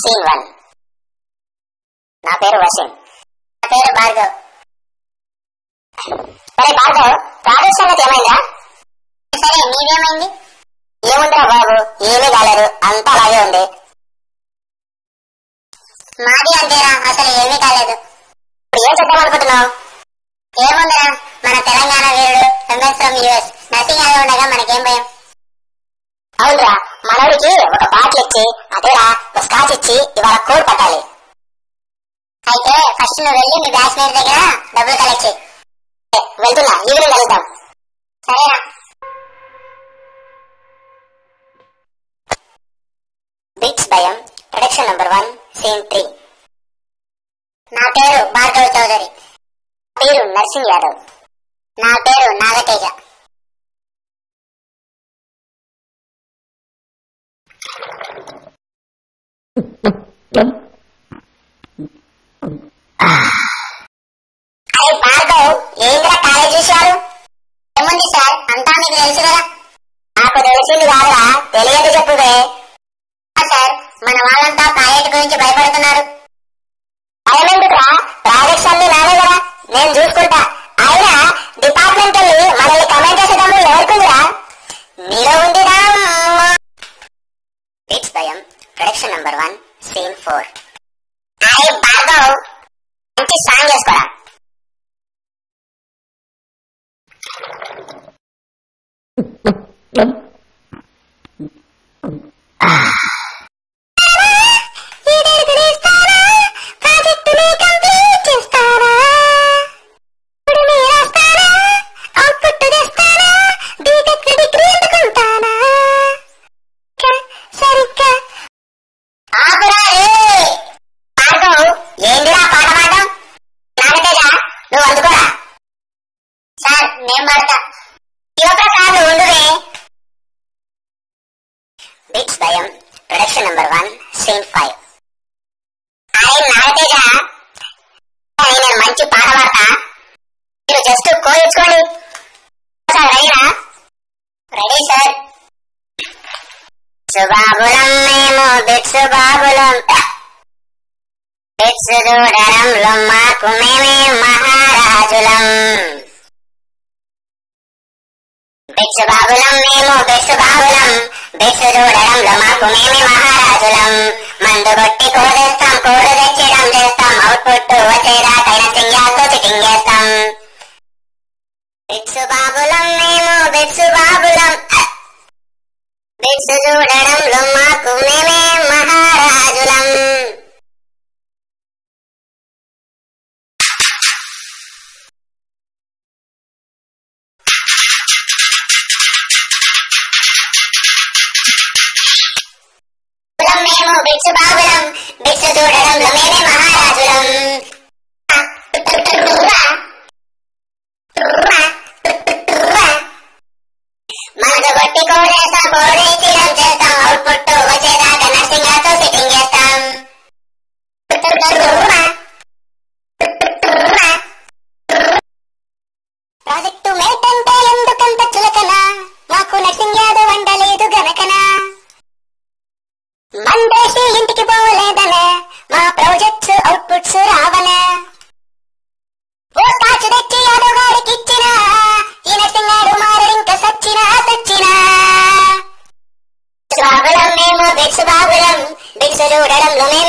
Scene 1. నా పేరు వసీం. నా పేరు భార్గవ్. సరే భార్గవ్, ప్రాజెక్ట్ సంగతి ఏమైందా? సరే నీదేమైంది? ఏముందిరా బాబు, ఏమీ కాలేదు, అంతా అలాగే ఉంది. మాది అంతేరా, అసలు ఏమీ కాలేదు. ఇప్పుడు ఏం చేద్దాం అనుకుంటున్నావు? ఏముందిరా, మన తెలంగాణ వీరుడు MS from US Narsing Yadav ఉండగా మనకేం భయం? అవునరా, మనోడికి ఒక బాటిల్ ఇచ్చి అదేరా ఒక స్కాచ్ ఇచ్చి ఇవాళ కోడ్ పట్టాలి. అయితే ఫస్ట్ నువ్వు వెళ్ళి మీ బ్యాచ్మేట్ దగ్గర డబ్బులు కలెక్ట్ చేయి. వెళ్తున్నా, ఈవినింగ్ కలుద్దాం. సరేనా? బిట్స్ భయం ప్రొడక్షన్ నంబర్ 1 సీన్ 3. నా పేరు భార్గవ్ చౌదరి. పేరు నర్సింగ్ యాదవ్. నా పేరు నాగతేజ. అరే భార్గవ్, ఏంద్రా కాలేజ్ విషయాలు? ఏముంది సార్, అంతా మీకు తెలుసు కదా. నాకు తెలిసింది కాదురా, తెలియదు చెప్పుదే. సార్, మన వాళ్ళంతా ప్రాజెక్ట్ గురించి భయపడుతున్నారు. భయమెందుకురా, ప్రాజెక్ట్స్ అన్ని నానే కదా, నేను చూసుకుంటా. అయినా డిపార్ట్మెంట్ వెళ్ళి మనల్ని కమెంట్ చేసేటప్పుడు ఎవరికిందిరా? మీలో ఉందిరా. బిట్స్ భయం ప్రొడక్షన్ నంబర్ 1 సీన్ 4. అరే భార్గవ్, మంచి సాంగ్ చేసుకోరా. బిట్స్ భయం ప్రొడక్షన్ నంబర్ 1 సీన్ 5. అరే నాగతేజ, నేను మంచి పాట పాడతా, మీరు జస్ట్ కోయించుకోండి. సార్ రెడీనా? Ready sir. సుబాబులం మేము బిట్స్ బాబులం, బిట్స్ చూడడంలో మాకు మేమే మహారాజులం. బిట్స్ బాబులం మేము బిట్స్ బాబులం, బిట్స్ చూడడంలో మాకు మేమే మహారాజులం. మందు కొట్టి కోడేస్తాం, కోడు తెచ్చడం చేస్తాం, అవుట్పుట్ వచ్చేదాకైనా సింగాతో చిటింగ్ చేస్తాం. బిట్స్ బాబులం మేము బిట్స్ బాబులం, బిట్స్ చూడడంలో మాకు మేమే మహారాజులం. మేము బిట్స్ బాబులం, బిట్స్ చూడడంలో మేమే మహారాజులం. మనకు కొట్టి కోడేస్తాం, కోడేసిడం చేస్తాం, అవుట్పుట్ వచ్చేదాకా నర్సింగ్తో సిట్టింగ్ చేస్తాం. ప్రాజెక్టు మేట్ అంటే ఎందుకంత చులకన, మాకు నర్సింగ్ యాదవ్ వండలేదు గనకనా. మందేసి ఇంటికి పోలేదనే, మా ప్రాజెక్ట్స్ అవుట్పుట్స్ రావనే. ఓ స్కాచ్ తెచ్చి యాదవ్ గారికి ఇచ్చిన, ఈ నర్సింగ్ యాదవ్ మారింక సచ్చినా సచ్చినా. బాబులం మేము బిట్స్ బాబులం, బిట్స్ చూడడంలో మేము